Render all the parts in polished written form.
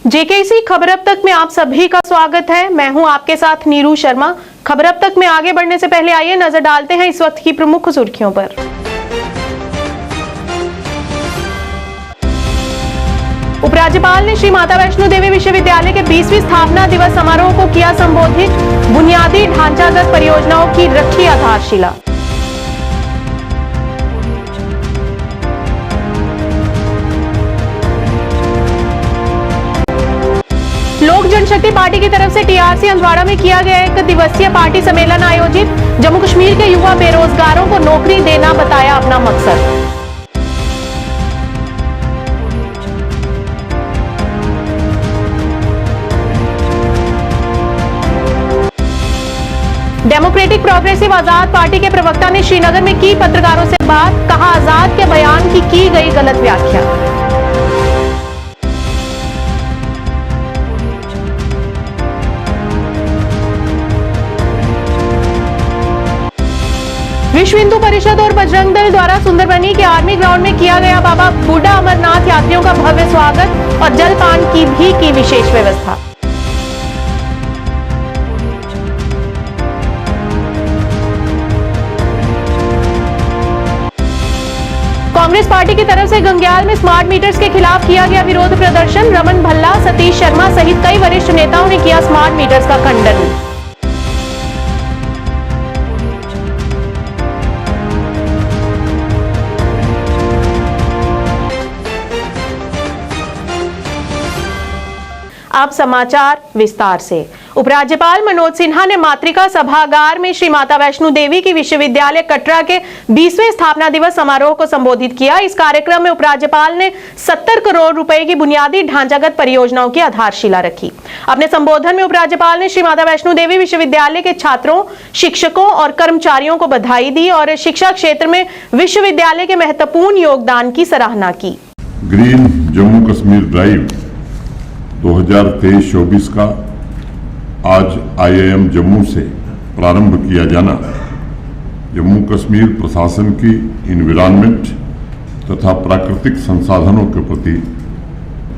JKC खबर अब तक में आप सभी का स्वागत है। मैं हूं आपके साथ नीरू शर्मा। खबर अब तक में आगे बढ़ने से पहले आइए नजर डालते हैं इस वक्त की प्रमुख सुर्खियों पर। उपराज्यपाल ने श्री माता वैष्णो देवी विश्वविद्यालय के 20वीं स्थापना दिवस समारोह को किया संबोधित। बुनियादी ढांचागत परियोजनाओं की रखी आधारशिला। लोक जनशक्ति पार्टी की तरफ से टीआरसी हंदवाड़ा में किया गया एक दिवसीय पार्टी सम्मेलन आयोजित। जम्मू कश्मीर के युवा बेरोजगारों को नौकरी देना बताया अपना मकसद। डेमोक्रेटिक प्रोग्रेसिव आजाद पार्टी के प्रवक्ता ने श्रीनगर में की पत्रकारों से बात। कहा, आजाद के बयान की गई गलत व्याख्या। विश्व हिंदू परिषद और बजरंग दल द्वारा सुंदरबनी के आर्मी ग्राउंड में किया गया बाबा बूढ़ा अमरनाथ यात्रियों का भव्य स्वागत और जलपान की भी विशेष व्यवस्था। कांग्रेस पार्टी की तरफ से गंग्याल में स्मार्ट मीटर्स के खिलाफ किया गया विरोध प्रदर्शन। रमन भल्ला, सतीश शर्मा सहित कई वरिष्ठ नेताओं ने किया स्मार्ट मीटर्स का खंडन। अब समाचार विस्तार से। उपराज्यपाल मनोज सिन्हा ने मातृका सभागार में श्री माता वैष्णो देवी की विश्वविद्यालय कटरा के 20वें स्थापना दिवस समारोह को संबोधित किया। इस कार्यक्रम में उपराज्यपाल ने 70 करोड़ रुपए की बुनियादी ढांचागत परियोजनाओं की आधारशिला रखी। अपने संबोधन में उपराज्यपाल ने श्री माता वैष्णो देवी विश्वविद्यालय के छात्रों, शिक्षकों और कर्मचारियों को बधाई दी और शिक्षा क्षेत्र में विश्वविद्यालय के महत्वपूर्ण योगदान की सराहना की। ग्रीन जम्मू कश्मीर ड्राइव 2023-24 का आज IIM जम्मू से प्रारंभ किया जाना जम्मू कश्मीर प्रशासन की एनवायरनमेंट तथा प्राकृतिक संसाधनों के प्रति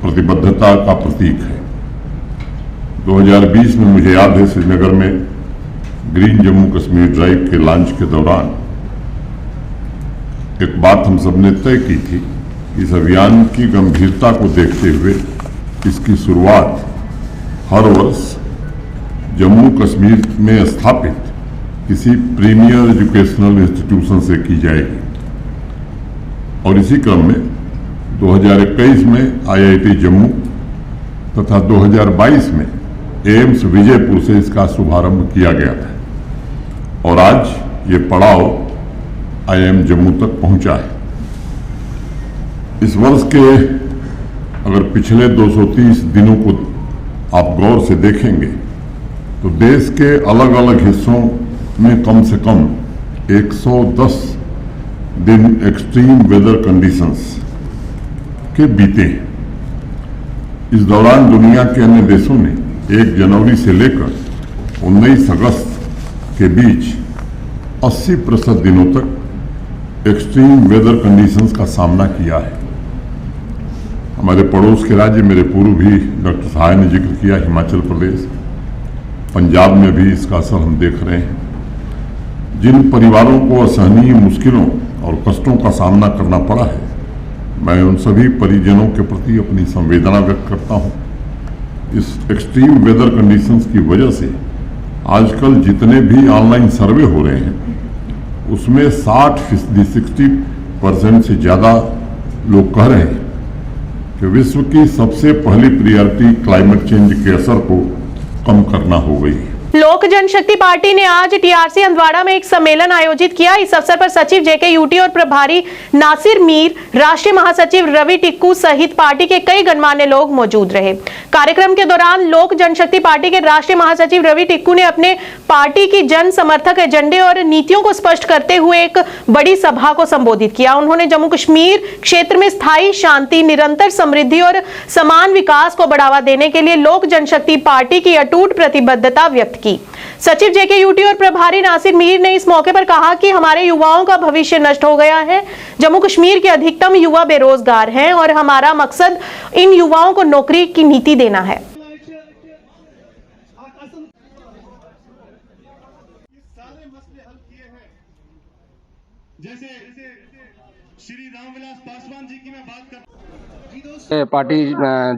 प्रतिबद्धता का प्रतीक है। 2020 में मुझे याद है श्रीनगर में ग्रीन जम्मू कश्मीर ड्राइव के लॉन्च के दौरान एक बात हम सबने तय की थी। इस अभियान की गंभीरता को देखते हुए इसकी शुरुआत हर वर्ष जम्मू कश्मीर में स्थापित किसी प्रीमियर एजुकेशनल इंस्टीट्यूशन से की जाएगी और इसी क्रम में 2021 में IIT जम्मू तथा 2022 में एम्स विजयपुर से इसका शुभारंभ किया गया था और आज ये पड़ाव IIM जम्मू तक पहुंचा है। इस वर्ष के अगर पिछले 230 दिनों को आप गौर से देखेंगे तो देश के अलग अलग हिस्सों में कम से कम 110 दिन एक्सट्रीम वेदर कंडीशंस के बीते हैं। इस दौरान दुनिया के अन्य देशों ने 1 जनवरी से लेकर 19 अगस्त के बीच 80% दिनों तक एक्सट्रीम वेदर कंडीशंस का सामना किया है। हमारे पड़ोस के राज्य, मेरे पूर्व भी डॉक्टर सहाय ने जिक्र किया, हिमाचल प्रदेश, पंजाब में भी इसका असर हम देख रहे हैं। जिन परिवारों को असहनीय मुश्किलों और कष्टों का सामना करना पड़ा है, मैं उन सभी परिजनों के प्रति अपनी संवेदना व्यक्त करता हूं। इस एक्सट्रीम वेदर कंडीशंस की वजह से आजकल जितने भी ऑनलाइन सर्वे हो रहे हैं उसमें 60% से ज़्यादा लोग कह रहे हैं कि विश्व की सबसे पहली प्रायोरिटी क्लाइमेट चेंज के असर को कम करना हो गई। लोक जनशक्ति पार्टी ने आज टीआरसी हंदवाड़ा में एक सम्मेलन आयोजित किया। इस अवसर पर सचिव JKUT और प्रभारी नासिर मीर, राष्ट्रीय महासचिव रवि टिक्कू सहित पार्टी के कई गणमान्य लोग मौजूद रहे। कार्यक्रम के दौरान लोक जनशक्ति पार्टी के राष्ट्रीय महासचिव रवि टिक्कू ने अपने पार्टी की जन समर्थक एजेंडे और नीतियों को स्पष्ट करते हुए एक बड़ी सभा को संबोधित किया। उन्होंने जम्मू कश्मीर क्षेत्र में स्थायी शांति, निरंतर समृद्धि और समान विकास को बढ़ावा देने के लिए लोक जनशक्ति पार्टी की अटूट प्रतिबद्धता व्यक्त की। सचिव JKUT और प्रभारी नासिर मीर ने इस मौके पर कहा कि हमारे युवाओं का भविष्य नष्ट हो गया है। जम्मू कश्मीर के अधिकतम युवा बेरोजगार हैं और हमारा मकसद इन युवाओं को नौकरी की नीति देना है। जैसे श्री रामविलास पासवान जी की मैं बात कर पार्टी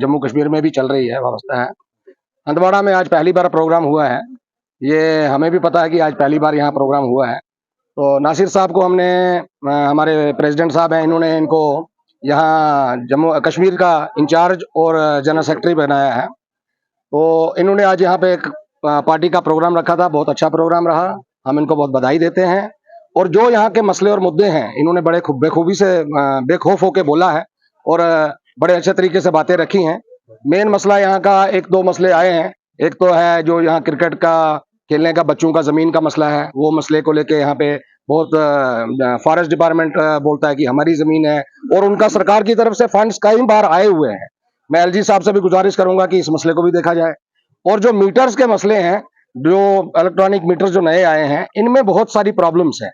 जम्मू कश्मीर में भी चल रही है, वाबस्ता है। हंदवाड़ा में आज पहली बार प्रोग्राम हुआ है। ये हमें भी पता है कि आज पहली बार यहाँ प्रोग्राम हुआ है। तो नासिर साहब को हमने, हमारे प्रेसिडेंट साहब हैं, इन्होंने इनको यहाँ जम्मू कश्मीर का इंचार्ज और जनरल सेक्रेटरी बनाया है। तो इन्होंने आज यहाँ पे एक पार्टी का प्रोग्राम रखा था, बहुत अच्छा प्रोग्राम रहा। हम इनको बहुत बधाई देते हैं। और जो यहाँ के मसले और मुद्दे हैं, इन्होंने बड़े बेखूबी से बेखौफ होकर बोला है और बड़े अच्छे तरीके से बातें रखी हैं। मेन मसला यहाँ का एक दो मसले आए हैं। एक तो है जो यहाँ क्रिकेट का खेलने का बच्चों का जमीन का मसला है, वो मसले को लेके यहाँ पे बहुत फॉरेस्ट डिपार्टमेंट बोलता है कि हमारी जमीन है और उनका सरकार की तरफ से फंड्स कई बार आए हुए हैं। मैं LG साहब से भी गुजारिश करूंगा कि इस मसले को भी देखा जाए। और जो मीटर्स के मसले हैं, जो इलेक्ट्रॉनिक मीटर्स जो नए आए हैं, इनमें बहुत सारी प्रॉब्लम्स हैं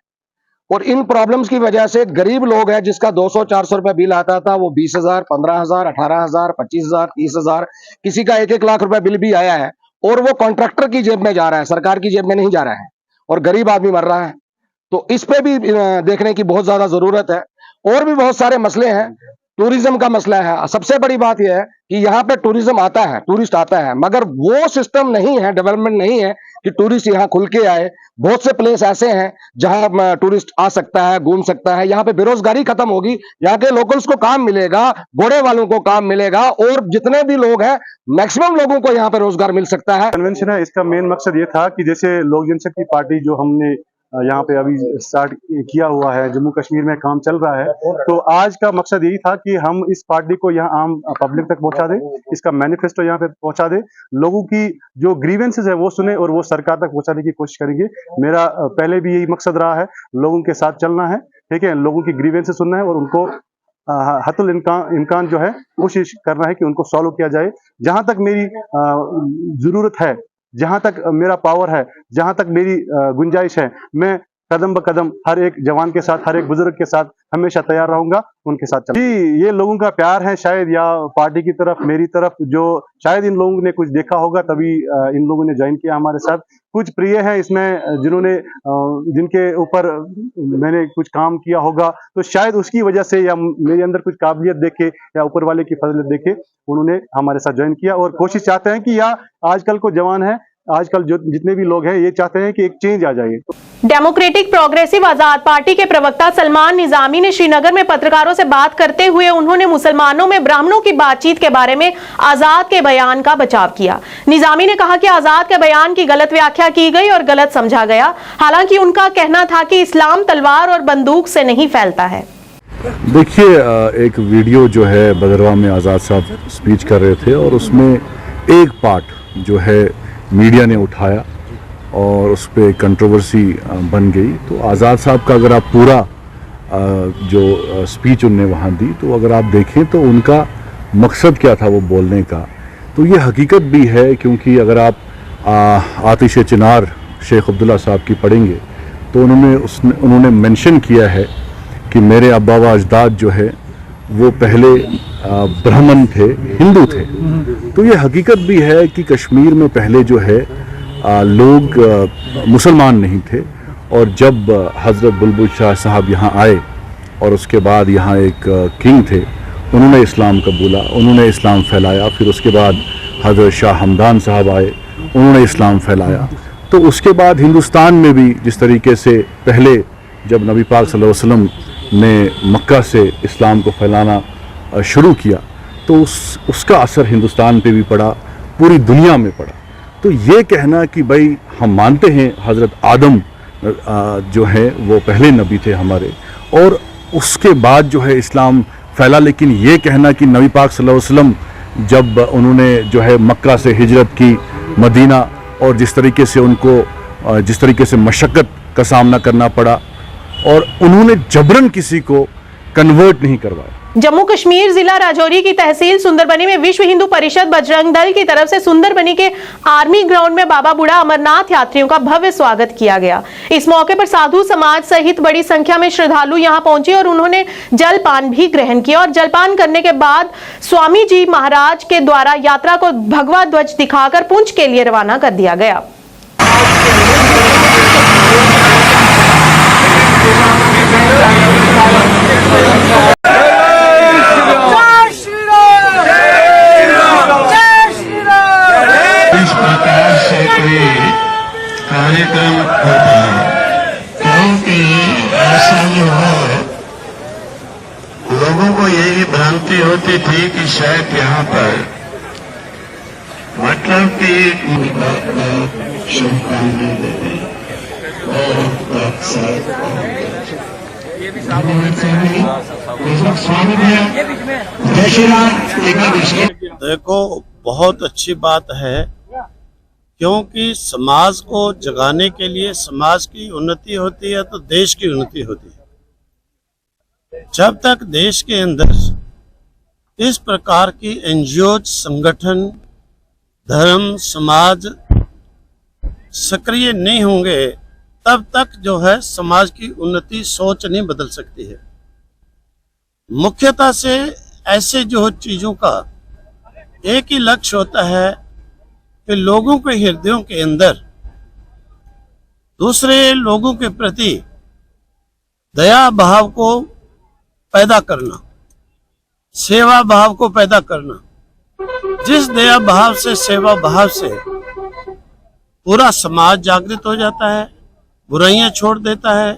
और इन प्रॉब्लम्स की वजह से गरीब लोग हैं जिसका 200-400 रुपए बिल आता था, वो 20,000, 15,000, 18,000, 25,000, 30,000, किसी का 1-1 लाख रुपए बिल भी आया है और वो कॉन्ट्रैक्टर की जेब में जा रहा है, सरकार की जेब में नहीं जा रहा है और गरीब आदमी मर रहा है। तो इस पे भी देखने की बहुत ज्यादा जरूरत है। और भी बहुत सारे मसले हैं। टूरिज्म का मसला है। सबसे बड़ी बात यह है कि यहाँ पे टूरिज्म आता है, टूरिस्ट आता है, मगर वो सिस्टम नहीं है, डेवलपमेंट नहीं है कि टूरिस्ट यहाँ खुल के आए। बहुत से प्लेस ऐसे हैं जहाँ टूरिस्ट आ सकता है, घूम सकता है। यहाँ पे बेरोजगारी खत्म होगी, यहाँ के लोकल्स को काम मिलेगा, घोड़े वालों को काम मिलेगा और जितने भी लोग हैं मैक्सिमम लोगों को यहाँ पे रोजगार मिल सकता है। कन्वेंशन है, इसका मेन मकसद ये था कि जैसे लोक जनशक्ति पार्टी जो हमने यहाँ पे अभी स्टार्ट किया हुआ है, जम्मू कश्मीर में काम चल रहा है, तो आज का मकसद यही था कि हम इस पार्टी को यहाँ आम पब्लिक तक पहुंचा दें, इसका मैनिफेस्टो यहाँ पे पहुंचा दें, लोगों की जो ग्रीवेंसेस है वो सुने और वो सरकार तक पहुंचाने की कोशिश करेंगे। मेरा पहले भी यही मकसद रहा है, लोगों के साथ चलना है, ठीक है, लोगों की ग्रीवेंसेस सुनना है और उनको हतुल इम्कान जो है कोशिश करना है कि उनको सॉल्व किया जाए। जहां तक मेरी जरूरत है, जहां तक मेरा पावर है, जहां तक मेरी गुंजाइश है, मैं कदम ब कदम हर एक जवान के साथ, हर एक बुजुर्ग के साथ हमेशा तैयार रहूंगा, उनके साथ चल। ये लोगों का प्यार है शायद, या पार्टी की तरफ, मेरी तरफ, जो शायद इन लोगों ने कुछ देखा होगा तभी इन लोगों ने ज्वाइन किया हमारे साथ। कुछ प्रिय है इसमें जिन्होंने जिनके ऊपर मैंने कुछ काम किया होगा, तो शायद उसकी वजह से या मेरे अंदर कुछ काबिलियत देखे या ऊपर वाले की फजलियत देखे उन्होंने हमारे साथ ज्वाइन किया और कोशिश चाहते हैं कि या आजकल को जवान है, आजकल जो जितने भी लोग हैं ये चाहते हैं कि एक चेंज आ जाए। डेमोक्रेटिक प्रोग्रेसिव आजाद पार्टी के प्रवक्ता सलमान निजामी ने श्रीनगर में पत्रकारों से बात करते हुए उन्होंने मुसलमानों में ब्राह्मणों की बातचीत के बारे में आजाद के बयान का बचाव किया। निजामी ने कहा कि आजाद के बयान की गलत व्याख्या की गई और गलत समझा गया। हालांकि उनका कहना था कि इस्लाम तलवार और बंदूक से नहीं फैलता है। देखिए, एक वीडियो जो है बदरवा में आज़ाद साहब स्पीच कर रहे थे और उसमें एक पार्ट जो है मीडिया ने उठाया और उस पर कंट्रोवर्सी बन गई। तो आज़ाद साहब का अगर आप पूरा जो स्पीच उनने वहाँ दी, तो अगर आप देखें तो उनका मकसद क्या था वो बोलने का, तो ये हकीकत भी है। क्योंकि अगर आप आतिश चिनार शेख अब्दुल्ला साहब की पढ़ेंगे तो उन्होंने मेंशन किया है कि मेरे अब्बा व अजदाद जो है वो पहले ब्राह्मण थे, हिंदू थे। तो ये हकीकत भी है कि कश्मीर में पहले जो है लोग मुसलमान नहीं थे और जब हज़रत बुलबुल शाह साहब यहाँ आए और उसके बाद यहाँ एक किंग थे, उन्होंने इस्लाम कबूला, उन्होंने इस्लाम फैलाया। फिर उसके बाद हज़रत शाह हमदान साहब आए, उन्होंने इस्लाम फैलाया। तो उसके बाद हिंदुस्तान में भी जिस तरीके से पहले जब नबी पाक सल्लल्लाहु अलैहि वसल्लम ने मक्का से इस्लाम को फैलाना शुरू किया, तो उसका असर हिंदुस्तान पे भी पड़ा, पूरी दुनिया में पड़ा। तो ये कहना कि भाई हम मानते हैं हज़रत आदम जो है वो पहले नबी थे हमारे और उसके बाद जो है इस्लाम फैला, लेकिन ये कहना कि नबी पाक सल्लल्लाहु अलैहि वसल्लम जब उन्होंने जो है मक्का से हिजरत की मदीना और जिस तरीके से उनको जिस तरीके से मशक्क़त का सामना करना पड़ा और उन्होंने जबरन किसी को कन्वर्ट नहीं करवाया, जम्मू कश्मीर जिला राजौरी की तहसील सुंदरबनी में विश्व हिंदू परिषद बजरंग दल की तरफ से सुंदरबनी के आर्मी ग्राउंड में बाबा बूढ़ा अमरनाथ यात्रियों का भव्य स्वागत किया गया। इस मौके पर साधु समाज सहित बड़ी संख्या में श्रद्धालु यहां पहुंचे और उन्होंने जलपान भी ग्रहण किया और जलपान करने के बाद स्वामी जी महाराज के द्वारा यात्रा को भगवा ध्वज दिखाकर पुंछ के लिए रवाना कर दिया गया। इस प्रकार से कोई कार्यक्रम होता है, क्योंकि ऐसा जो है लोगों को यही भ्रांति होती थी कि शायद यहाँ पर मतलब कि शुभकामनाएं देते स्वागत है। जय श्री राम। देखो, बहुत अच्छी बात है, क्योंकि समाज को जगाने के लिए समाज की उन्नति होती है तो देश की उन्नति होती है। जब तक देश के अंदर इस प्रकार की एनजीओ, संगठन, धर्म, समाज सक्रिय नहीं होंगे, तब तक जो है समाज की उन्नति सोच नहीं बदल सकती है। मुख्यतः से ऐसे जो चीजों का एक ही लक्ष्य होता है कि लोगों के हृदयों के अंदर दूसरे लोगों के प्रति दया भाव को पैदा करना, सेवा भाव को पैदा करना। जिस दया भाव से, सेवा भाव से पूरा समाज जागृत हो जाता है, बुराइयां छोड़ देता है,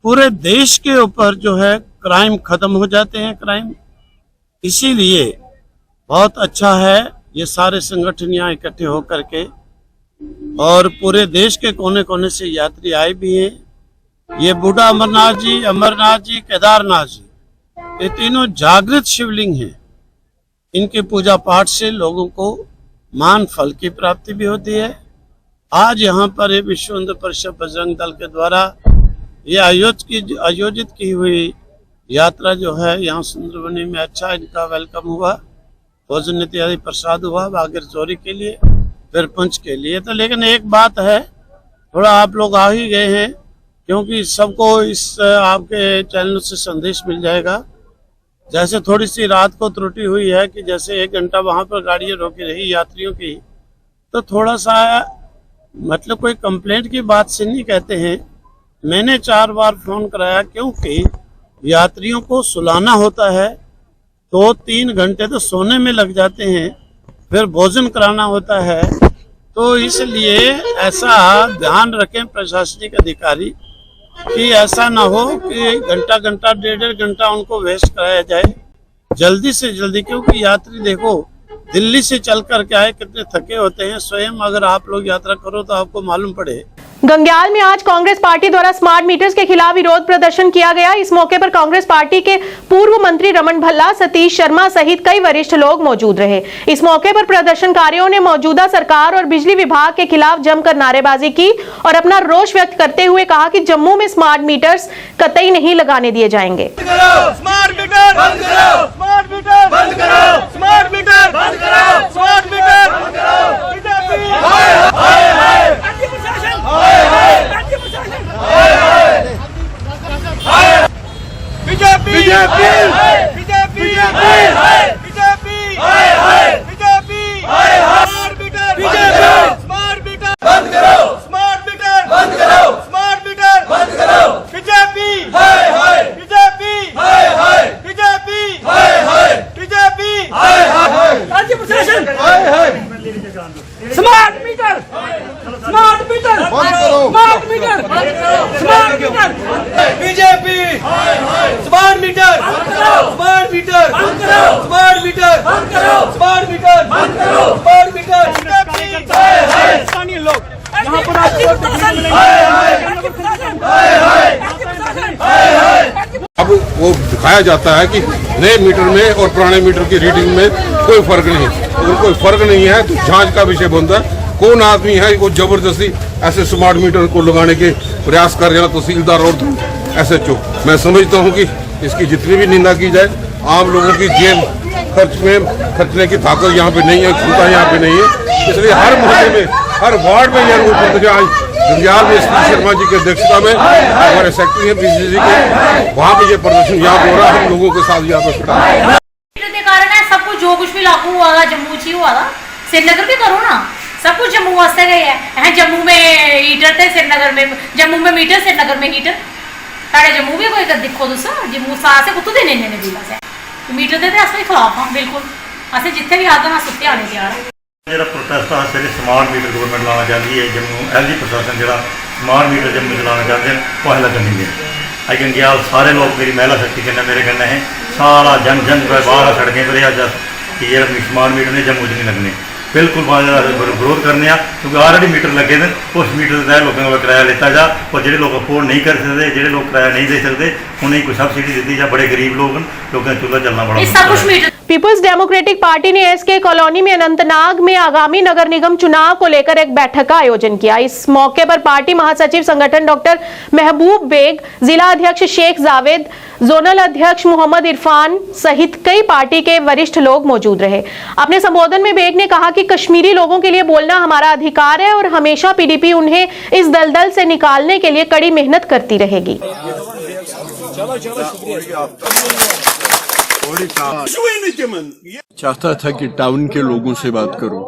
पूरे देश के ऊपर जो है क्राइम खत्म हो जाते हैं, क्राइम। इसीलिए बहुत अच्छा है ये सारे संगठन यहाँ इकट्ठे होकर के, और पूरे देश के कोने कोने से यात्री आए भी हैं। ये बूढ़ा अमरनाथ जी, केदारनाथ जी, ये तीनों जागृत शिवलिंग हैं। इनके पूजा पाठ से लोगों को मान फल की प्राप्ति भी होती है। आज यहाँ पर ये विश्व हिंदू परिषद बजरंग दल के द्वारा ये आयोजित की हुई यात्रा जो है यहाँ सुंदरबनी में अच्छा इनका वेलकम हुआ। भोजन इत्यादि प्रसाद हुआ आगे राजौरी के लिए, फिर पुंछ के लिए। तो लेकिन एक बात है, थोड़ा आप लोग आ ही गए हैं, क्योंकि सबको इस आपके चैनल से संदेश मिल जाएगा। जैसे थोड़ी सी रात को त्रुटि हुई है कि जैसे 1 घंटा वहां पर गाड़ियां रोकी रही यात्रियों की, तो थोड़ा सा मतलब कोई कंप्लेंट की बात से नहीं कहते हैं। मैंने 4 बार फोन कराया, क्योंकि यात्रियों को सुलाना होता है, 2-3 घंटे तो सोने में लग जाते हैं, फिर भोजन कराना होता है। तो इसलिए ऐसा ध्यान रखें प्रशासनिक अधिकारी कि ऐसा ना हो कि घंटा 1.5 घंटा उनको वेस्ट कराया जाए। जल्दी से जल्दी, क्योंकि यात्री देखो दिल्ली से चल कर के आए, कितने थके होते हैं। स्वयं अगर आप लोग यात्रा करो तो आपको मालूम पड़े। गंग्याल में आज कांग्रेस पार्टी द्वारा स्मार्ट मीटर्स के खिलाफ विरोध प्रदर्शन किया गया। इस मौके पर कांग्रेस पार्टी के पूर्व मंत्री रमन भल्ला, सतीश शर्मा सहित कई वरिष्ठ लोग मौजूद रहे। इस मौके पर प्रदर्शनकारियों ने मौजूदा सरकार और बिजली विभाग के खिलाफ जमकर नारेबाजी की और अपना रोष व्यक्त करते हुए कहा कि जम्मू में स्मार्ट मीटर्स कतई नहीं लगाने दिए जाएंगे। स्मार्ट मीटर बंद करो, स्मार्ट मीटर बंद करो, स्मार्ट मीटर बंद करो, स्मार्ट मीटर बंद करो। BJP BJP BJP BJP BJP smart meter smart meter बंद करो, स्मार्ट मीटर बंद करो, स्मार्ट मीटर बंद करो। बीजेपी बीजेपी बीजेपी बीजेपी राज्य प्रशासन smart meter smart meter smart meter smart meter BJP smart meter smart meter smart meter smart meter smart meter स्थानीय लोग यहाँ पर अब वो दिखाया जाता है कि नए मीटर में और पुराने मीटर की रीडिंग में कोई फर्क नहीं है। अगर कोई फर्क नहीं है तो जांच का विषय बनता है। कौन आदमी है वो जबरदस्ती ऐसे स्मार्ट मीटर को लगाने के प्रयास कर रहे हैं, तहसीलदार और SHO। मैं समझता हूँ कि इसकी जितनी भी निंदा की जाए आम लोगों की जेब खर्चने की ताकत यहाँ पे नहीं है, क्षमता यहाँ पे नहीं है। इसलिए हर मोहल्ले में, हर वार्ड में यह रोड प्रदर्शन आज जंजियाल में एसपी शर्मा जी की अध्यक्षता में हमारे सेक्रेटरी है पीसीसी के, वहाँ पे ये प्रदर्शन यहाँ पे हो रहा है। हम लोगों के साथ यहाँ पे खड़ा है। कारण है सब कुछ जो कुछ भी लागू हुआ था जम्मू च ही हुआ था। श्रीनगर भी करो ना, सब कुछ जम्मू वास्ते गए है। जम्मू में हीटर थे, श्रीनगर में जम्मू में मीटर, श्रीनगर में हीटर। साढ़े जम्मू भी कोई दिखो तुस जम्मू सास कुत्तू देने ने बिल अस मीटर दे अस खिलाफ हाँ बिल्कुल। अस जिथे भी आगे अस उत्थे आने तैयार है। जो प्रोटेस्ट है सवेरे स्मार्ट मीटर गवर्नमेंट लाना चाहती है। जम्मू एलजी प्रशासन जो स्मार्ट मीटर जम्मू चलाना चाहते हैं वो हल करनी है। आई जंजियाल सारे लोग मेरी महिला शक्ति कन्नै मेरे कन्नै है। सारा जन बाहर सड़कें पर अज कि जो स्मार्ट मीटर ने जम्मू च नहीं लगने, बिल्कुल विरोध करने क्योंकि ऑलरेडी मीटर लगे थे। उस मीटर के तहत लोगों को किराया लेता जा और जो लोग अफोर्ड नहीं कर सकते, जो लोग किराया नहीं दे सकते उन्हें कोई सब्सिडी दी जा। बड़े गरीब लोग लोगों चूल्हा चलना बड़ा। पीपुल्स डेमोक्रेटिक पार्टी ने एसके कॉलोनी में अनंतनाग में आगामी नगर निगम चुनाव को लेकर एक बैठक का आयोजन किया। इस मौके पर पार्टी महासचिव संगठन डॉक्टर महबूब बेग, जिला अध्यक्ष शेख जावेद, जोनल अध्यक्ष मोहम्मद इरफान सहित कई पार्टी के वरिष्ठ लोग मौजूद रहे। अपने संबोधन में बेग ने कहा कि कश्मीरी लोगों के लिए बोलना हमारा अधिकार है और हमेशा पीडीपी उन्हें इस दलदल से निकालने के लिए कड़ी मेहनत करती रहेगी। चाहता था कि टाउन के लोगों से बात करूं,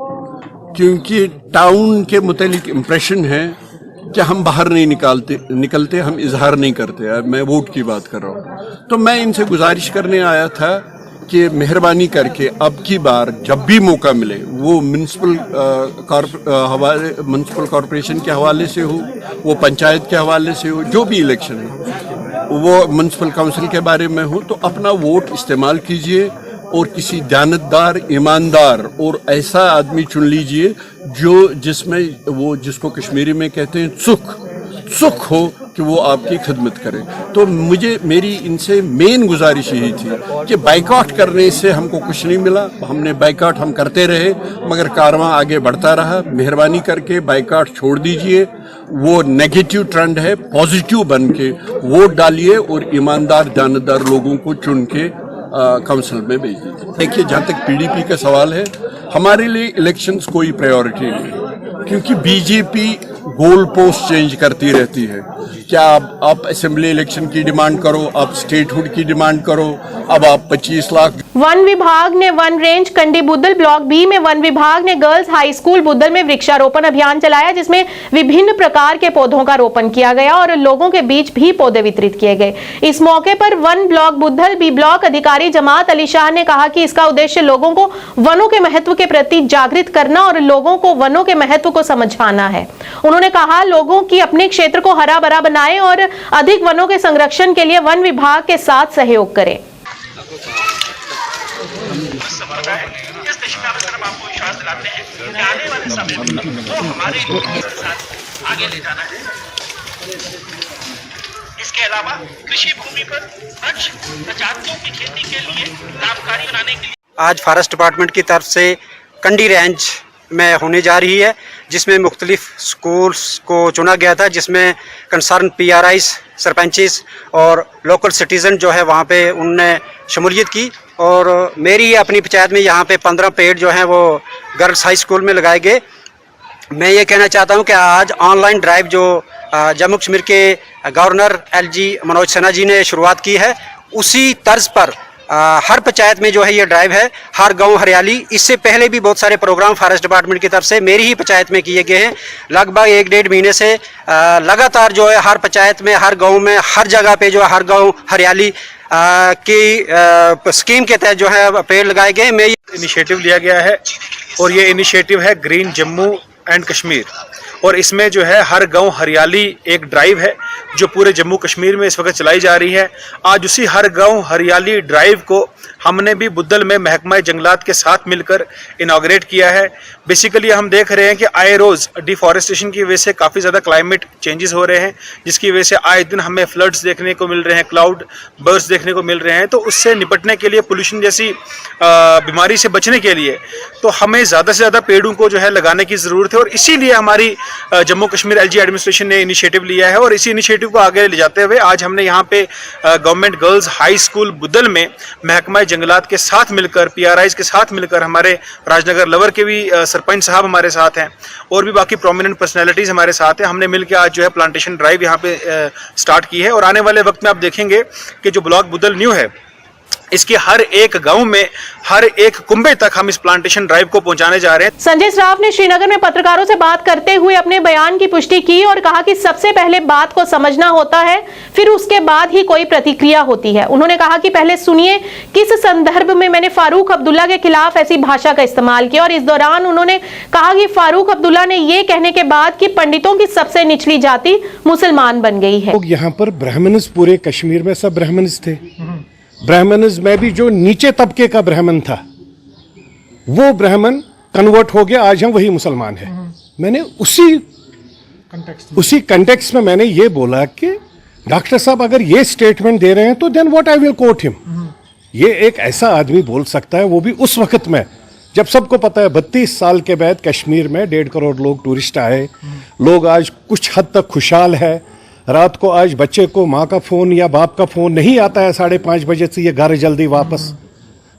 क्योंकि टाउन के मुतालिक इम्प्रेशन है कि हम बाहर नहीं निकलते, हम इजहार नहीं करते। मैं वोट की बात कर रहा हूं। तो मैं इनसे गुजारिश करने आया था कि मेहरबानी करके अब की बार जब भी मौका मिले, वो म्यूनिसिपल कॉरपोरेशन के हवाले से हो, वो पंचायत के हवाले से हो, जो भी इलेक्शन हो, वो म्यूनिसिपल काउंसिल के बारे में हो, तो अपना वोट इस्तेमाल कीजिए और किसी दयानतदार, ईमानदार और ऐसा आदमी चुन लीजिए जिसको कश्मीरी में कहते हैं सुख हो कि वो आपकी खिदमत करे। तो मेरी इनसे मेन गुजारिश यही थी कि बाइकआउट करने से हमको कुछ नहीं मिला। हमने बाइकआउट हम करते रहे मगर कारवां आगे बढ़ता रहा। मेहरबानी करके बाइकआउट छोड़ दीजिए, वो नेगेटिव ट्रेंड है, पॉजिटिव बन के वोट डालिए और ईमानदार दयानतदार लोगों को चुन के काउंसिल में भेज दीजिए। देखिए, जहाँ तक पीडीपी का सवाल है, हमारे लिए इलेक्शंस कोई प्रायोरिटी नहीं, क्योंकि बीजेपी गोल पोस्ट चेंज करती रहती है। क्या आप असेंबली इलेक्शन की डिमांड करो, आप स्टेटहुड की डिमांड करो, अब आप 25 लाख। वन विभाग ने वन रेंज कंडी बुद्धल ब्लॉक बी में वन विभाग ने गर्ल्स हाई स्कूल बुद्धल में वृक्षारोपण अभियान चलाया, जिसमें विभिन्न प्रकार के पौधों का रोपण किया गया और लोगों के बीच भी पौधे वितरित किए गए। इस मौके पर वन ब्लॉक बुद्धल बी ब्लॉक अधिकारी जमात अली शाह ने कहा कि इसका उद्देश्य लोगों को वनों के महत्व के प्रति जागृत करना और लोगों को वनों के महत्व को समझाना है। उन्होंने कहा लोगों की अपने क्षेत्र को हरा भरा बनाएं और अधिक वनों के संरक्षण के लिए वन विभाग के साथ सहयोग करें। इस दिशा में आपको विश्वास दिलाते हैं कि आने वाले समय में तो हमारे साथ आगे ले जाना है। इसके अलावा कृषि भूमि पर वृक्ष प्रजातियों की खेती के लिए लाभकारी बनाने के लिए आज फॉरेस्ट डिपार्टमेंट की तरफ से कंडी रेंज में होने जा रही है, जिसमें मुख्तलिफ स्कूल्स को चुना गया था, जिसमें कंसर्न PRIs, सरपंचेस और लोकल सिटीज़न जो है वहाँ पे उनने शमूलियत की। और मेरी अपनी पंचायत में यहाँ पे 15 पेड़ जो हैं वो गर्ल्स हाई स्कूल में लगाए गए। मैं ये कहना चाहता हूँ कि आज ऑनलाइन ड्राइव जो जम्मू कश्मीर के गवर्नर LG मनोज सिन्हा जी ने शुरुआत की है, उसी तर्ज पर हर पंचायत में जो है ये ड्राइव है, हर गांव हरियाली। इससे पहले भी बहुत सारे प्रोग्राम फॉरेस्ट डिपार्टमेंट की तरफ से मेरी ही पंचायत में किए गए हैं। लगभग 1-1.5 महीने से लगातार जो है हर पंचायत में, हर गांव में, हर जगह पे जो है हर गांव हरियाली की स्कीम के तहत जो है पेड़ लगाए गए। मैं इनिशिएटिव लिया गया है और ये इनिशिएटिव है ग्रीन जम्मू एंड कश्मीर, और इसमें जो है हर गांव हरियाली एक ड्राइव है जो पूरे जम्मू कश्मीर में इस वक्त चलाई जा रही है। आज उसी हर गांव हरियाली ड्राइव को हमने भी बुद्धल में महकमा जंगलात के साथ मिलकर इनॉग्रेट किया है। बेसिकली हम देख रहे हैं कि आए रोज़ डिफॉरेस्टेशन की वजह से काफ़ी ज़्यादा क्लाइमेट चेंजेस हो रहे हैं, जिसकी वजह से आए दिन हमें फ्लड्स देखने को मिल रहे हैं, क्लाउड बर्स्ट देखने को मिल रहे हैं। तो उससे निपटने के लिए, पोल्यूशन जैसी बीमारी से बचने के लिए तो हमें ज़्यादा से ज़्यादा पेड़ों को जो है लगाने की ज़रूरत है। और इसीलिए हमारी जम्मू कश्मीर एलजी एडमिनिस्ट्रेशन ने इनिशिएटिव लिया है और इसी इनिशिएटिव को आगे ले जाते हुए आज हमने यहाँ पे government girls high school Budhal में महकमा जंगलात के साथ मिलकर PRIs के साथ मिलकर हमारे राजनगर लवर के भी सरपंच साहब हमारे साथ हैं और भी बाकी प्रोमिनेंट पर्सनैलिटीज़ हमारे साथ हैं। हमने मिलकर आज जो है प्लांटेशन ड्राइव यहाँ पे स्टार्ट की है और आने वाले वक्त में आप देखेंगे कि जो ब्लॉक बुदल न्यू है इसके हर एक गांव में हर एक कुंबे तक हम इस प्लांटेशन ड्राइव को पहुंचाने जा रहे हैं। संजय श्राफ ने श्रीनगर में पत्रकारों से बात करते हुए अपने बयान की पुष्टि की और कहा कि सबसे पहले बात को समझना होता है, फिर उसके बाद ही कोई प्रतिक्रिया होती है। उन्होंने कहा कि पहले सुनिए किस संदर्भ में मैंने फारूक अब्दुल्ला के खिलाफ ऐसी भाषा का इस्तेमाल किया और इस दौरान उन्होंने कहा कि फारूक अब्दुल्ला ने ये कहने के बाद कि पंडितों की सबसे निचली जाति मुसलमान बन गई है। यहाँ पर ब्राह्मण्स पूरे कश्मीर में सब ब्राह्मण्स थे, ब्राह्मण्स में भी जो नीचे तबके का ब्राह्मण था वो ब्राह्मण कन्वर्ट हो गया, आज हम वही मुसलमान हैं। मैंने उसी कंटेक्स्ट में मैंने ये बोला कि डॉक्टर साहब अगर ये स्टेटमेंट दे रहे हैं तो then what I will quote him. ये एक ऐसा आदमी बोल सकता है, वो भी उस वक्त में जब सबको पता है 32 साल के बाद कश्मीर में 1.5 करोड़ लोग टूरिस्ट आए, लोग आज कुछ हद तक खुशहाल है। रात को आज बच्चे को माँ का फ़ोन या बाप का फ़ोन नहीं आता है 5:30 बजे से ये घर जल्दी वापस।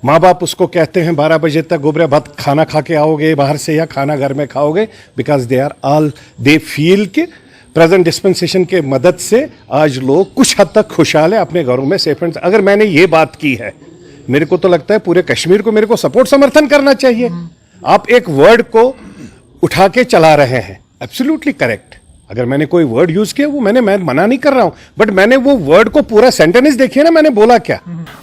माँ बाप उसको कहते हैं 12 बजे तक गोबरे भात खाना खा के आओगे बाहर से या खाना घर में खाओगे, बिकॉज दे फील के प्रेजेंट डिस्पेंसेशन के मदद से आज लोग कुछ हद तक खुशहाल है अपने घरों में सेफ एंड। अगर मैंने ये बात की है, मेरे को तो लगता है पूरे कश्मीर को मेरे को सपोर्ट समर्थन करना चाहिए। आप एक वर्ड को उठा के चला रहे हैं, एब्सोल्युटली करेक्ट। अगर मैंने कोई वर्ड यूज किया वो मैं मना नहीं कर रहा हूं, बट मैंने वो वर्ड को पूरा सेंटेंस देखिए ना, मैंने बोला क्या।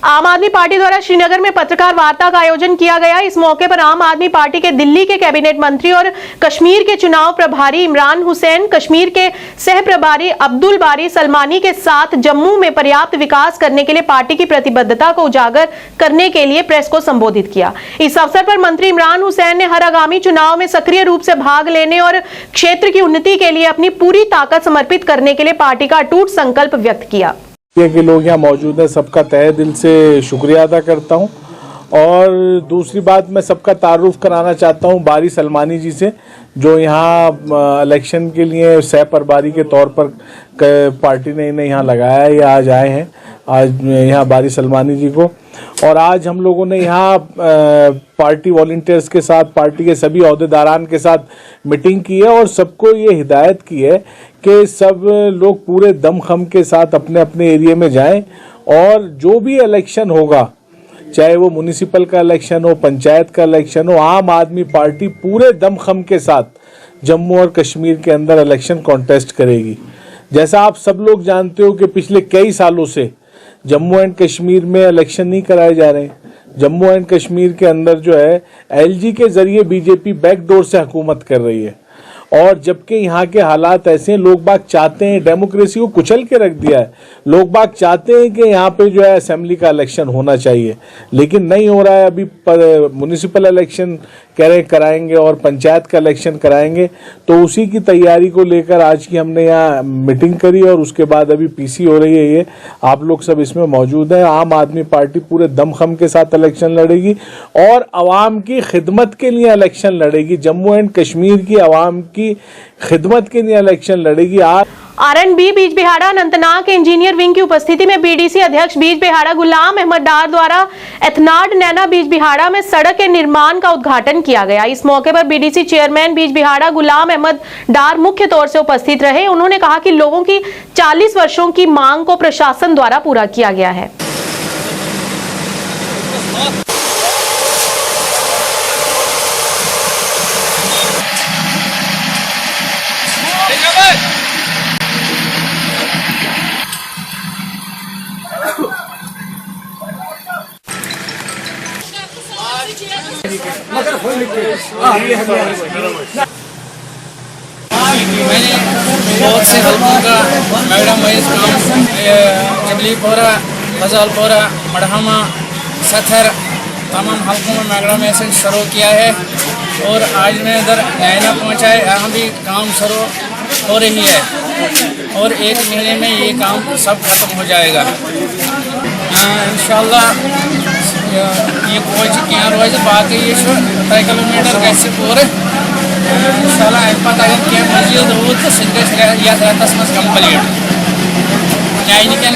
आम आदमी पार्टी द्वारा श्रीनगर में पत्रकार वार्ता का आयोजन किया गया। इस मौके पर आम आदमी पार्टी के दिल्ली के कैबिनेट मंत्री और कश्मीर के चुनाव प्रभारी इमरान हुसैन, कश्मीर के सह प्रभारी अब्दुल बारी सलमानी के साथ जम्मू में पर्याप्त विकास करने के लिए पार्टी की प्रतिबद्धता को उजागर करने के लिए प्रेस को संबोधित किया। इस अवसर पर मंत्री इमरान हुसैन ने हर आगामी चुनाव में सक्रिय रूप से भाग लेने और क्षेत्र की उन्नति के लिए अपनी पूरी ताकत समर्पित करने के लिए पार्टी का अटूट संकल्प व्यक्त किया। कि लोग यहाँ मौजूद हैं, सबका तहे दिल से शुक्रिया अदा करता हूँ। और दूसरी बात, मैं सबका तारुफ कराना चाहता हूँ बारी सलमानी जी से, जो यहाँ इलेक्शन के लिए सह प्रभारी के तौर पर पार्टी ने इन्हें यहाँ लगाया है। ये आज आए हैं, आज यहाँ बारी सलमानी जी को। और आज हम लोगों ने यहाँ पार्टी वॉलंटियर्स के साथ, पार्टी के सभी अहदेदारान के साथ मीटिंग की है और सबको ये हिदायत की है कि सब लोग पूरे दमखम के साथ अपने अपने एरिया में जाएं और जो भी इलेक्शन होगा, चाहे वो म्युनिसिपल का इलेक्शन हो, पंचायत का इलेक्शन हो, आम आदमी पार्टी पूरे दमखम के साथ जम्मू और कश्मीर के अंदर इलेक्शन कॉन्टेस्ट करेगी। जैसा आप सब लोग जानते हो कि पिछले कई सालों से जम्मू एंड कश्मीर में इलेक्शन नहीं कराए जा रहे। जम्मू एंड कश्मीर के अंदर जो है एलजी के जरिए बीजेपी बैकडोर से हुकूमत कर रही है और जबकि यहाँ के हालात ऐसे हैं, लोग बाग चाहते हैं, डेमोक्रेसी को कुचल के रख दिया है। लोग बाग चाहते हैं कि यहाँ पे जो है असेंबली का इलेक्शन होना चाहिए, लेकिन नहीं हो रहा है। अभी म्युनिसिपल इलेक्शन कह रहे कराएंगे और पंचायत का इलेक्शन कराएंगे, तो उसी की तैयारी को लेकर आज की हमने यहाँ मीटिंग करी और उसके बाद अभी पीसी हो रही है। ये आप लोग सब इसमें मौजूद हैं। आम आदमी पार्टी पूरे दमखम के साथ इलेक्शन लड़ेगी और आवाम की खिदमत के लिए इलेक्शन लड़ेगी। जम्मू एंड कश्मीर की आवाम की खिदमत के लिए इलेक्शन लड़ेगी। आज आरएनबी बीजबिहाड़ा अनंतनाग के इंजीनियर विंग की उपस्थिति में बीडीसी अध्यक्ष बीजबिहाड़ा गुलाम अहमद डार द्वारा एथनाड नैना बीजबिहाड़ा में सड़क के निर्माण का उद्घाटन किया गया। इस मौके पर बीडीसी चेयरमैन बीजबिहाड़ा गुलाम अहमद डार मुख्य तौर से उपस्थित रहे। उन्होंने कहा कि लोगों की 40 वर्षों की मांग को प्रशासन द्वारा पूरा किया गया है। मैंने बहुत से हल्कों का मैडम वाइज काम जबलीपोरा, गजालपोरा, मढ़ामा, सथर तमाम हल्कों में मैडम ऐसे शुरू किया है और आज मैं इधर नैना पहुँचा है। यहाँ भी काम शुरू हो रही है और 1 महीने में ये काम सब खत्म हो जाएगा इंशाल्लाह। ये कोच क्या रोज बाकी ये 3 किलोमीटर कैसे पूरे इंशाल्लाह पता अगर क्या मजीद हो तो सिंगल या रातस मस कंप्लीट क्या इनके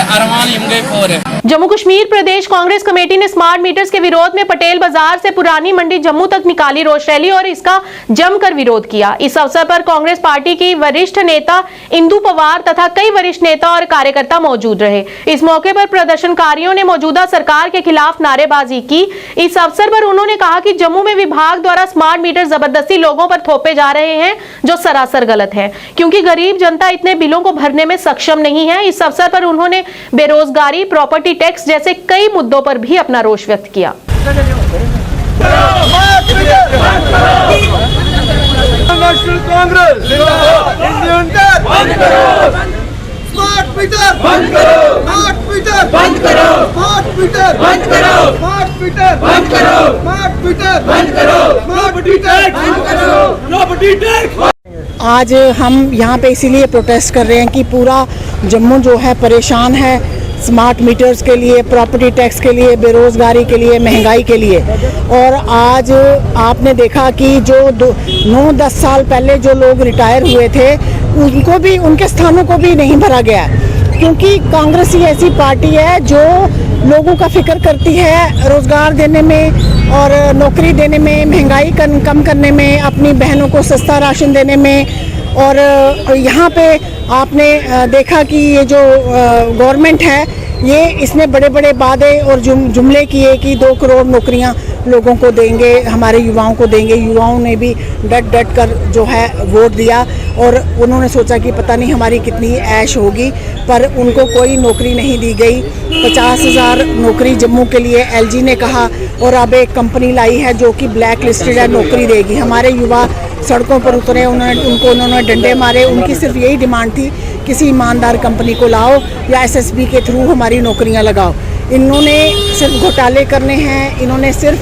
अरमान यम गए पूरे। जम्मू कश्मीर प्रदेश कांग्रेस कमेटी ने स्मार्ट मीटर्स के विरोध में पटेल बाजार से पुरानी मंडी जम्मू तक निकाली रोष रैली और इसका जमकर विरोध किया। इस अवसर पर कांग्रेस पार्टी की वरिष्ठ नेता इंदु पवार तथा कई वरिष्ठ नेता और कार्यकर्ता मौजूद रहे। इस मौके पर प्रदर्शनकारियों ने मौजूदा सरकार के खिलाफ नारेबाजी की। इस अवसर पर उन्होंने कहा कि जम्मू में विभाग द्वारा स्मार्ट मीटर जबरदस्ती लोगों पर थोपे जा रहे हैं, जो सरासर गलत है, क्योंकि गरीब जनता इतने बिलों को भरने में सक्षम नहीं है। इस अवसर पर उन्होंने बेरोजगारी, प्रॉपर्टी टैक्स जैसे कई मुद्दों पर भी अपना रोष व्यक्त किया। नेशनल कांग्रेस इंडियन बंद करो, स्मार्ट मीटर बंद करो, स्मार्ट मीटर बंद करो, स्मार्ट मीटर बंद करो, स्मार्ट मीटर बंद करो, स्मार्ट मीटर बंद करो, प्रॉपर्टी टैक्स बंद करो, प्रॉपर्टी टैक्स। आज हम यहाँ पे इसीलिए प्रोटेस्ट कर रहे हैं कि पूरा जम्मू जो है परेशान है स्मार्ट मीटर्स के लिए, प्रॉपर्टी टैक्स के लिए, बेरोज़गारी के लिए, महंगाई के लिए। और आज आपने देखा कि जो 9-10 साल पहले जो लोग रिटायर हुए थे उनको भी, उनके स्थानों को भी नहीं भरा गया, क्योंकि कांग्रेस ही ऐसी पार्टी है जो लोगों का फिक्र करती है रोज़गार देने में और नौकरी देने में, महंगाई कम करने में, अपनी बहनों को सस्ता राशन देने में। और यहाँ पे आपने देखा कि ये जो गवर्नमेंट है ये इसने बड़े बड़े वादे और जुमले किए कि 2 करोड़ नौकरियाँ लोगों को देंगे, हमारे युवाओं को देंगे। युवाओं ने भी डट कर जो है वोट दिया और उन्होंने सोचा कि पता नहीं हमारी कितनी ऐश होगी, पर उनको कोई नौकरी नहीं दी गई। 50,000 नौकरी जम्मू के लिए एलजी ने कहा और अब एक कंपनी लाई है जो कि ब्लैक लिस्टेड है, नौकरी देगी। हमारे युवा सड़कों पर उतरे, उन्होंने डंडे मारे। उनकी सिर्फ यही डिमांड थी, किसी ईमानदार कंपनी को लाओ या एसएसबी के थ्रू हमारी नौकरियां लगाओ। इन्होंने सिर्फ घोटाले करने हैं, इन्होंने सिर्फ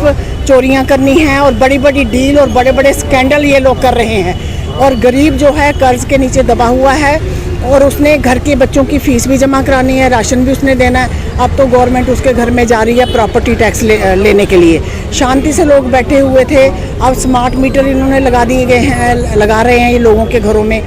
चोरियां करनी हैं और बड़ी बड़ी डील और बड़े बड़े स्कैंडल ये लोग कर रहे हैं। और गरीब जो है कर्ज के नीचे दबा हुआ है और उसने घर के बच्चों की फीस भी जमा करानी है, राशन भी उसने देना है। अब तो गवर्नमेंट उसके घर में जा रही है प्रॉपर्टी टैक्स लेने के लिए। शांति से लोग बैठे हुए थे, अब स्मार्ट मीटर इन्होंने लगा दिए गए हैं, लगा रहे हैं ये लोगों के घरों में।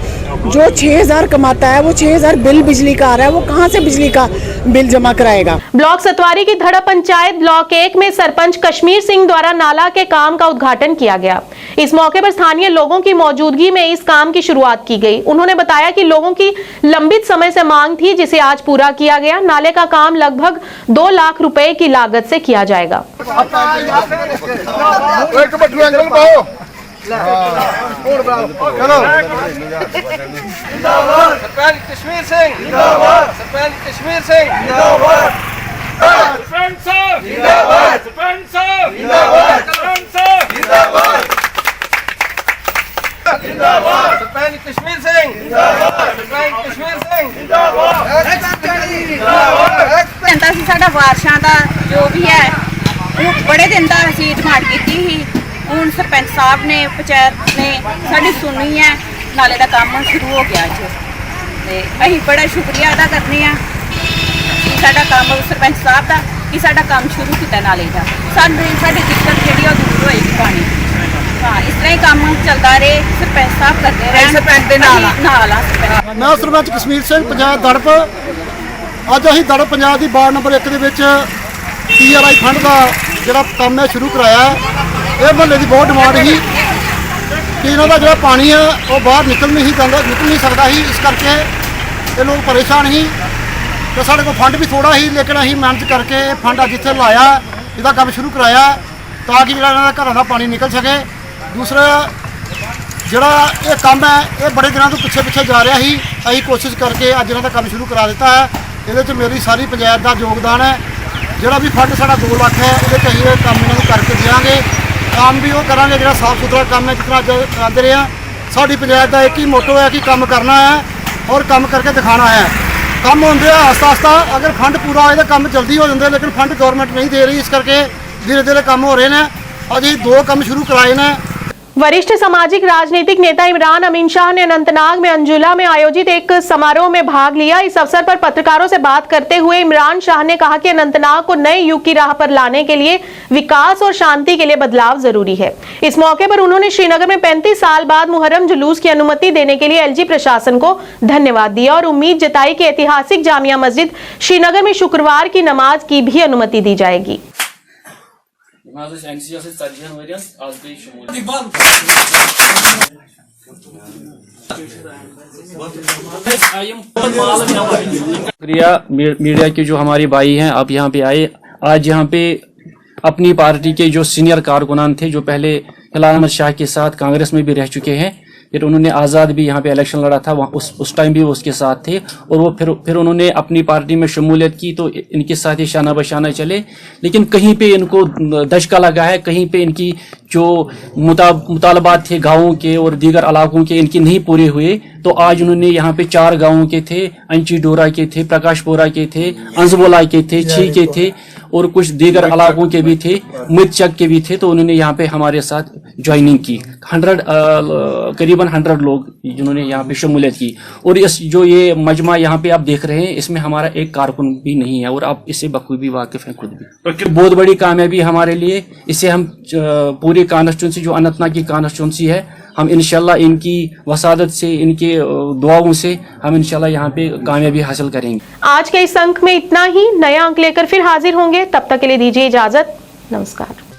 जो 6,000 कमाता है वो 6,000 बिल बिजली का आ रहा है, वो कहाँ से बिजली का बिल जमा कराएगा। ब्लॉक सतवारी की धड़ा पंचायत ब्लॉक 1 में सरपंच कश्मीर सिंह द्वारा नाला के काम का उद्घाटन किया गया। इस मौके पर स्थानीय लोगों की मौजूदगी में इस काम की शुरुआत की गई। उन्होंने बताया कि लोगों की लंबित समय से मांग थी, जिसे आज पूरा किया गया। नाले का काम लगभग 2 लाख रुपए की लागत से किया जाएगा। सरपंच कश्मीर सिंह जिंदाबाद, सरपंच कश्मीर सिंह जिंदाबाद, सरपंच साहब जिंदाबाद, सरपंच साहब जिंदाबाद, सरपंच साहब जिंदाबाद, जिंदाबाद, सरपंच कश्मीर सिंह जिंदाबाद, सरपंच कश्मीर सिंह जिंदाबाद, जनता सी साडा वारशां दा जो भी है वो बड़े दिन दा असीं डिमांड कीती ही। ਹੁਣ ਸਰਪੰਚ ਸਾਹਿਬ ਨੇ ਪੰਚਾਇਤ ਨੇ ਸਾਡੀ ਸੁਣੀ ਹੈ, ਨਾਲੇ ਦਾ ਕੰਮ ਸ਼ੁਰੂ ਹੋ ਗਿਆ ਅੱਜ ਤੇ ਅਸੀਂ ਬੜਾ ਸ਼ੁਕਰੀਆ ਅਦਾ ਕਰਨੇ ਆ ਕਿ ਸਾਡਾ ਕੰਮ ਸਰਪੰਚ ਸਾਹਿਬ ਦਾ ਕਿ ਸਾਡਾ ਕੰਮ ਸ਼ੁਰੂ ਕੀਤਾ ਨਾਲੇ ਦਾ। ਸਾਡੀ ਦਿੱਕਤ ਜਿਹੜੀ ਉਹ ਦੂਰ ਹੋਏਗੀ ਪਾਣੀ। ਹਾਂ, ਇਸ ਤਰ੍ਹਾਂ ਹੀ ਕੰਮ ਚੱਲਦਾ ਰਹੇ, ਸਰਪੰਚ ਸਾਹਿਬ ਕਰਦੇ ਰਹਿਣ, ਸਰਪੰਚ ਦੇ ਨਾਲ ਆ ਮੈਂ ਸਰਪੰਚ ਕਸ਼ਮੀਰ ਸਿੰਘ ਪੰਚਾਇਤ ਦੜਪ। ਅੱਜ ਅਸੀਂ ਦੜਪ ਪੰਜਾਬ ਦੀ ਵਾਰਡ ਨੰਬਰ 1 ਦੇ ਵਿੱਚ PRI ਫੰਡ ਦਾ ਜਿਹੜਾ ਕੰਮ ਹੈ ਸ਼ੁਰੂ ਕਰਾਇਆ। ਇਹ ਮੁਹੱਲੇ ਦੀ ਬਹੁਤ ਡਿਮਾਂਡ ਸੀ ਕਿ ਇਹਨਾਂ ਦਾ ਜਿਹੜਾ ਪਾਣੀ ਆ ਉਹ ਬਾਹਰ ਨਿਕਲ ਨਹੀਂ ਸਕਦਾ ਸੀ, ਇਸ ਕਰਕੇ ਇਹ ਲੋਕ ਪਰੇਸ਼ਾਨ ਸੀ ਤੇ ਸਾਡੇ ਕੋਲ ਫੰਡ ਵੀ ਥੋੜਾ ਸੀ, ਲੇਕਿਨ ਅਸੀਂ ਮਿਹਨਤ ਕਰਕੇ ਇਹ ਫੰਡ ਅੱਜ ਇੱਥੇ ਲਾਇਆ, ਇਹਦਾ ਕੰਮ ਸ਼ੁਰੂ ਕਰਾਇਆ ਤਾਂ ਕਿ ਜਿਹੜਾ ਇਹਨਾਂ ਦਾ ਘਰਾਂ ਦਾ ਪਾਣੀ ਨਿਕਲ ਸਕੇ। ਦੂਸਰਾ ਜਿਹੜਾ ਇਹ ਕੰਮ ਹੈ ਇਹ ਬੜੇ ਦਿਨਾਂ ਤੋਂ ਪਿੱਛੇ ਜਾ ਰਿਹਾ ਸੀ, ਅਸੀਂ ਕੋਸ਼ਿਸ਼ ਕਰਕੇ ਅੱਜ ਇਹਨਾਂ ਦਾ ਕੰਮ ਸ਼ੁਰੂ ਕਰਾ ਦਿੱਤਾ ਹੈ। ਇਹਦੇ 'ਚ ਮੇਰੀ ਸਾਰੀ ਪੰਚਾਇਤ ਦਾ ਯੋਗਦਾਨ ਹੈ। ਜਿਹੜਾ ਵੀ ਫੰਡ ਸਾਡਾ 2 ਲੱਖ ਹੈ ਉਹਦੇ 'ਚ ਅਸੀਂ ਇਹ ਕੰਮ ਇਹਨਾਂ ਨੂੰ ਕਰਕੇ ਦਿਆਂਗੇ। काम भी वो करांगे जो साफ सुथरा काम है जितना कराते रहे हैं। साड़ी पंचायत का एक ही मोटो है कि काम करना है और काम करके दिखाना है। काम होंगे आस्ता आस्ता, अगर फंड पूरा आए तो काम जल्दी हो जाते, लेकिन फंड गवर्नमेंट नहीं दे रही, इस करके धीरे धीरे काम हो रहे हैं। अभी 2 काम शुरू कराए हैं। वरिष्ठ सामाजिक राजनीतिक नेता इमरान अमीन शाह ने अनंतनाग में अंजुला में आयोजित एक समारोह में भाग लिया। इस अवसर पर पत्रकारों से बात करते हुए इमरान शाह ने कहा कि अनंतनाग को नए युग की राह पर लाने के लिए विकास और शांति के लिए बदलाव जरूरी है। इस मौके पर उन्होंने श्रीनगर में 35 साल बाद मुहर्रम जुलूस की अनुमति देने के लिए एलजी प्रशासन को धन्यवाद दिया और उम्मीद जताई कि ऐतिहासिक जामिया मस्जिद श्रीनगर में शुक्रवार की नमाज की भी अनुमति दी जाएगी। शुक्रिया मीडिया के जो हमारे भाई हैं, आप यहाँ पे आए। आज यहाँ पे अपनी पार्टी के जो सीनियर कारकुनान थे, जो पहले हिलाल अहमद शाह के साथ कांग्रेस में भी रह चुके हैं, फिर उन्होंने आज़ाद भी यहाँ पे इलेक्शन लड़ा था, वहाँ उस टाइम भी वो उसके साथ थे, और वो फिर उन्होंने अपनी पार्टी में शमूलियत की, तो इनके साथ ही शाना बशाना चले। लेकिन कहीं पे इनको दशका लगा है, कहीं पे इनकी जो मुतालबात थे गाँवों के और दीगर इलाकों के, इनके नहीं पूरे हुए। तो आज उन्होंने यहाँ पे 4 गाँवों के थे, अंची डोरा के थे, प्रकाशपुरा के थे, अंजबोला के थे, छी के थे और कुछ दीगर इलाकों के भी थे, मिर्चक के भी थे। तो उन्होंने यहाँ पे हमारे साथ ज्वाइनिंग की। करीबन 100 लोग जिन्होंने यहाँ पे शमूलियत की। और इस जो ये मजमा यहाँ पे आप देख रहे हैं, इसमें हमारा एक कारकुन भी नहीं है, और आप इससे बखूबी वाकिफ हैं खुद भी। बहुत बड़ी कामयाबी हमारे लिए। इसे हम पूरी कॉन्स्टिट्यूंसी, जो अनंतनाग की कॉन्स्टिट्यूंसी है, हम इंशाल्लाह इनकी वसादत से, इनके दुआओं से हम इंशाल्लाह यहाँ पे कामयाबी हासिल करेंगे। आज के इस अंक में इतना ही। नया अंक लेकर फिर हाजिर होंगे, तब तक के लिए दीजिए इजाजत। नमस्कार।